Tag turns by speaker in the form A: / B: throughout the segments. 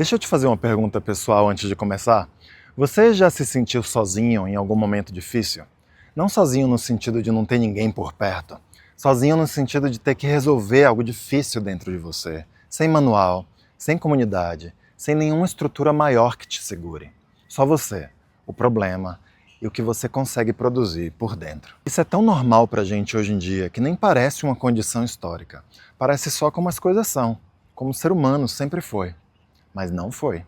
A: Deixa eu te fazer uma pergunta pessoal antes de começar. Você já se sentiu sozinho em algum momento difícil? Não sozinho no sentido de não ter ninguém por perto. Sozinho no sentido de ter que resolver algo difícil dentro de você. Sem manual, sem comunidade, sem nenhuma estrutura maior que te segure. Só você, o problema e o que você consegue produzir por dentro. Isso é tão normal pra gente hoje em dia que nem parece uma condição histórica. Parece só como as coisas são, como o ser humano sempre foi. Mas não foi.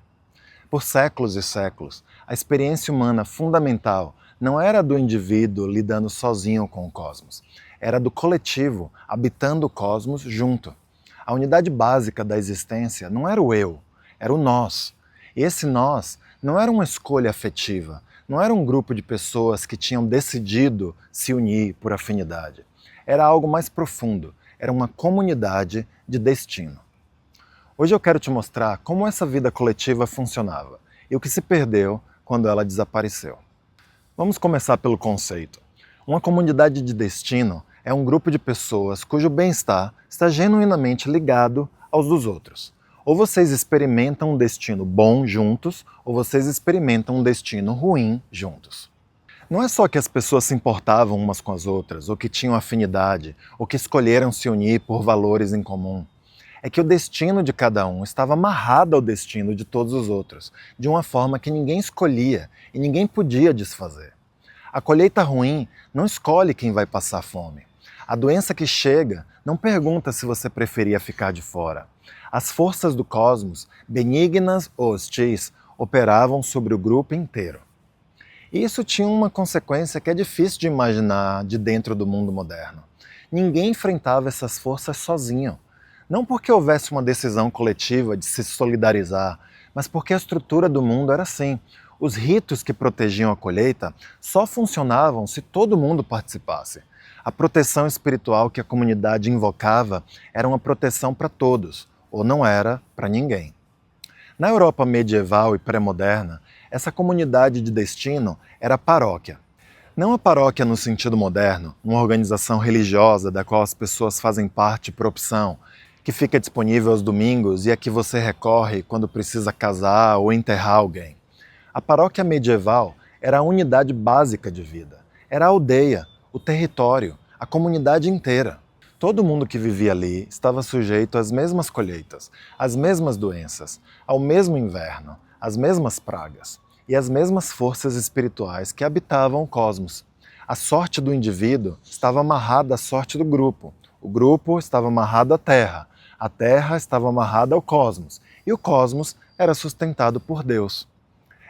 A: Por séculos e séculos, a experiência humana fundamental não era do indivíduo lidando sozinho com o cosmos, era do coletivo habitando o cosmos junto. A unidade básica da existência não era o eu, era o nós. E esse nós não era uma escolha afetiva, não era um grupo de pessoas que tinham decidido se unir por afinidade. Era algo mais profundo, era uma comunidade de destino. Hoje eu quero te mostrar como essa vida coletiva funcionava e o que se perdeu quando ela desapareceu. Vamos começar pelo conceito. Uma comunidade de destino é um grupo de pessoas cujo bem-estar está genuinamente ligado aos dos outros. Ou vocês experimentam um destino bom juntos, ou vocês experimentam um destino ruim juntos. Não é só que as pessoas se importavam umas com as outras, ou que tinham afinidade, ou que escolheram se unir por valores em comum. É que o destino de cada um estava amarrado ao destino de todos os outros, de uma forma que ninguém escolhia e ninguém podia desfazer. A colheita ruim não escolhe quem vai passar fome. A doença que chega não pergunta se você preferia ficar de fora. As forças do cosmos, benignas ou hostis, operavam sobre o grupo inteiro. E isso tinha uma consequência que é difícil de imaginar de dentro do mundo moderno. Ninguém enfrentava essas forças sozinho. Não porque houvesse uma decisão coletiva de se solidarizar, mas porque a estrutura do mundo era assim. Os ritos que protegiam a colheita só funcionavam se todo mundo participasse. A proteção espiritual que a comunidade invocava era uma proteção para todos, ou não era para ninguém. Na Europa medieval e pré-moderna, essa comunidade de destino era a paróquia. Não a paróquia no sentido moderno, uma organização religiosa da qual as pessoas fazem parte por opção, que fica disponível aos domingos e a que você recorre quando precisa casar ou enterrar alguém. A paróquia medieval era a unidade básica de vida. Era a aldeia, o território, a comunidade inteira. Todo mundo que vivia ali estava sujeito às mesmas colheitas, às mesmas doenças, ao mesmo inverno, às mesmas pragas e às mesmas forças espirituais que habitavam o cosmos. A sorte do indivíduo estava amarrada à sorte do grupo. O grupo estava amarrado à Terra. A Terra estava amarrada ao cosmos, e o cosmos era sustentado por Deus.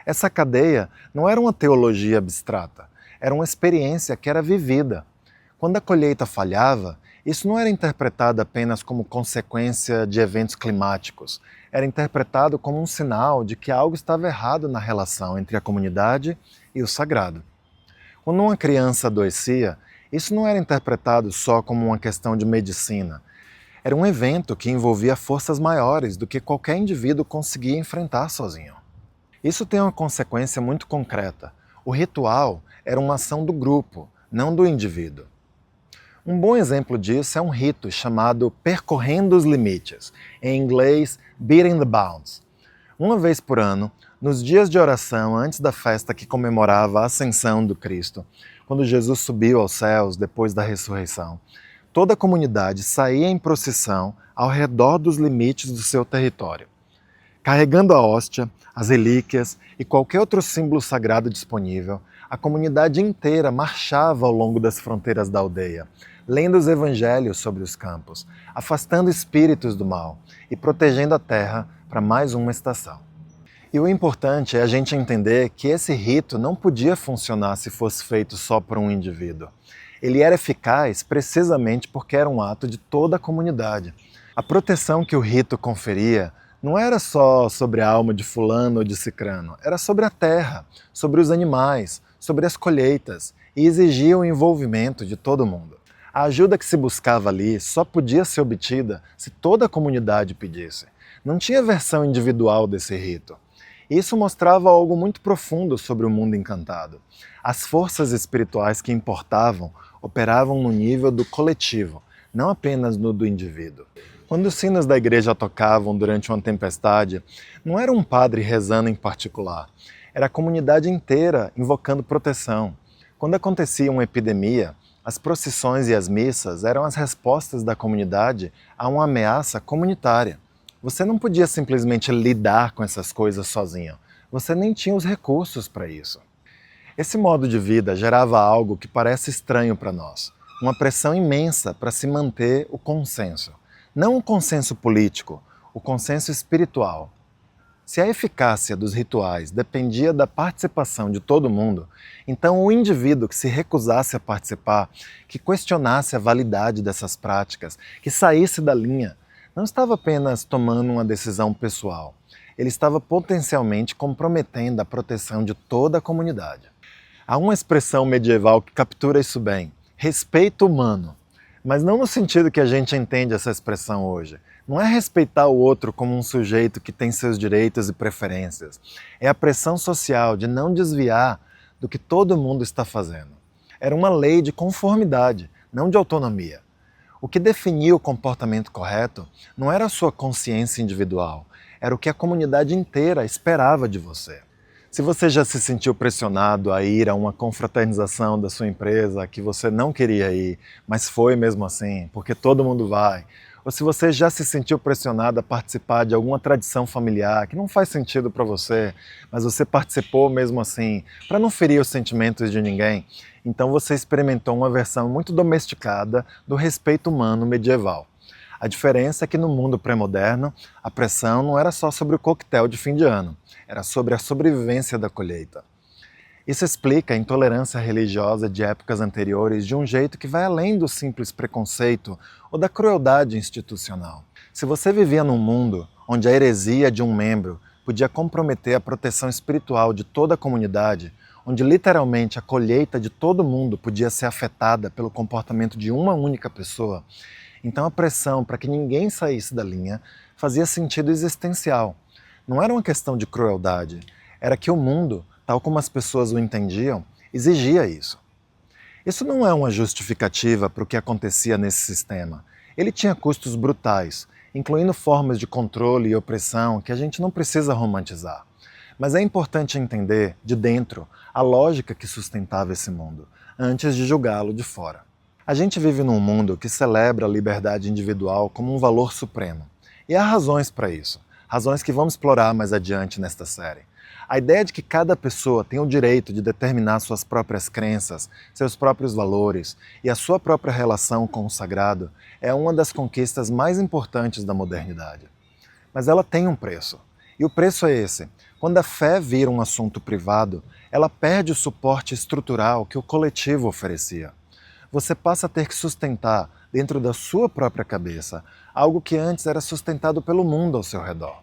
A: Essa cadeia não era uma teologia abstrata, era uma experiência que era vivida. Quando a colheita falhava, isso não era interpretado apenas como consequência de eventos climáticos, era interpretado como um sinal de que algo estava errado na relação entre a comunidade e o sagrado. Quando uma criança adoecia, isso não era interpretado só como uma questão de medicina. Era um evento que envolvia forças maiores do que qualquer indivíduo conseguia enfrentar sozinho. Isso tem uma consequência muito concreta. O ritual era uma ação do grupo, não do indivíduo. Um bom exemplo disso é um rito chamado Percorrendo os Limites, em inglês Beating the Bounds. Uma vez por ano, nos dias de oração antes da festa que comemorava a ascensão do Cristo, quando Jesus subiu aos céus depois da ressurreição, toda a comunidade saía em procissão ao redor dos limites do seu território. Carregando a hóstia, as relíquias e qualquer outro símbolo sagrado disponível, a comunidade inteira marchava ao longo das fronteiras da aldeia, lendo os evangelhos sobre os campos, afastando espíritos do mal e protegendo a terra para mais uma estação. E o importante é a gente entender que esse rito não podia funcionar se fosse feito só por um indivíduo. Ele era eficaz precisamente porque era um ato de toda a comunidade. A proteção que o rito conferia não era só sobre a alma de fulano ou de cicrano, era sobre a terra, sobre os animais, sobre as colheitas e exigia o envolvimento de todo mundo. A ajuda que se buscava ali só podia ser obtida se toda a comunidade pedisse. Não tinha versão individual desse rito. Isso mostrava algo muito profundo sobre o mundo encantado. As forças espirituais que importavam operavam no nível do coletivo, não apenas no do indivíduo. Quando os sinos da igreja tocavam durante uma tempestade, não era um padre rezando em particular, era a comunidade inteira invocando proteção. Quando acontecia uma epidemia, as procissões e as missas eram as respostas da comunidade a uma ameaça comunitária. Você não podia simplesmente lidar com essas coisas sozinho, você nem tinha os recursos para isso. Esse modo de vida gerava algo que parece estranho para nós, uma pressão imensa para se manter o consenso. Não o consenso político, o consenso espiritual. Se a eficácia dos rituais dependia da participação de todo mundo, então o indivíduo que se recusasse a participar, que questionasse a validade dessas práticas, que saísse da linha, não estava apenas tomando uma decisão pessoal, ele estava potencialmente comprometendo a proteção de toda a comunidade. Há uma expressão medieval que captura isso bem: respeito humano. Mas não no sentido que a gente entende essa expressão hoje. Não é respeitar o outro como um sujeito que tem seus direitos e preferências. É a pressão social de não desviar do que todo mundo está fazendo. Era uma lei de conformidade, não de autonomia. O que definia o comportamento correto não era a sua consciência individual, era o que a comunidade inteira esperava de você. Se você já se sentiu pressionado a ir a uma confraternização da sua empresa que você não queria ir, mas foi mesmo assim, porque todo mundo vai, ou se você já se sentiu pressionado a participar de alguma tradição familiar que não faz sentido para você, mas você participou mesmo assim, para não ferir os sentimentos de ninguém, então você experimentou uma versão muito domesticada do respeito humano medieval. A diferença é que no mundo pré-moderno, a pressão não era só sobre o coquetel de fim de ano, era sobre a sobrevivência da colheita. Isso explica a intolerância religiosa de épocas anteriores de um jeito que vai além do simples preconceito ou da crueldade institucional. Se você vivia num mundo onde a heresia de um membro podia comprometer a proteção espiritual de toda a comunidade, onde literalmente a colheita de todo mundo podia ser afetada pelo comportamento de uma única pessoa, então a pressão para que ninguém saísse da linha fazia sentido existencial. Não era uma questão de crueldade, era que o mundo, tal como as pessoas o entendiam, exigia isso. Isso não é uma justificativa para o que acontecia nesse sistema. Ele tinha custos brutais, incluindo formas de controle e opressão que a gente não precisa romantizar. Mas é importante entender, de dentro, a lógica que sustentava esse mundo, antes de julgá-lo de fora. A gente vive num mundo que celebra a liberdade individual como um valor supremo. E há razões para isso, razões que vamos explorar mais adiante nesta série. A ideia de que cada pessoa tem o direito de determinar suas próprias crenças, seus próprios valores e a sua própria relação com o sagrado é uma das conquistas mais importantes da modernidade. Mas ela tem um preço. E o preço é esse: quando a fé vira um assunto privado, ela perde o suporte estrutural que o coletivo oferecia. Você passa a ter que sustentar, dentro da sua própria cabeça, algo que antes era sustentado pelo mundo ao seu redor.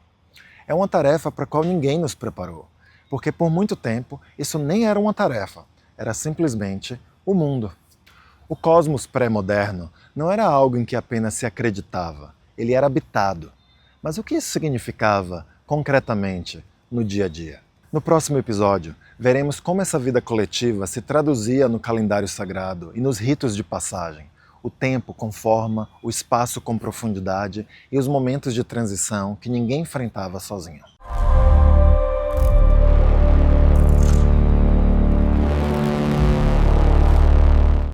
A: É uma tarefa para a qual ninguém nos preparou, porque por muito tempo isso nem era uma tarefa, era simplesmente o mundo. O cosmos pré-moderno não era algo em que apenas se acreditava, ele era habitado. Mas o que isso significava, concretamente, no dia a dia? No próximo episódio, veremos como essa vida coletiva se traduzia no calendário sagrado e nos ritos de passagem, o tempo com forma, o espaço com profundidade e os momentos de transição que ninguém enfrentava sozinho.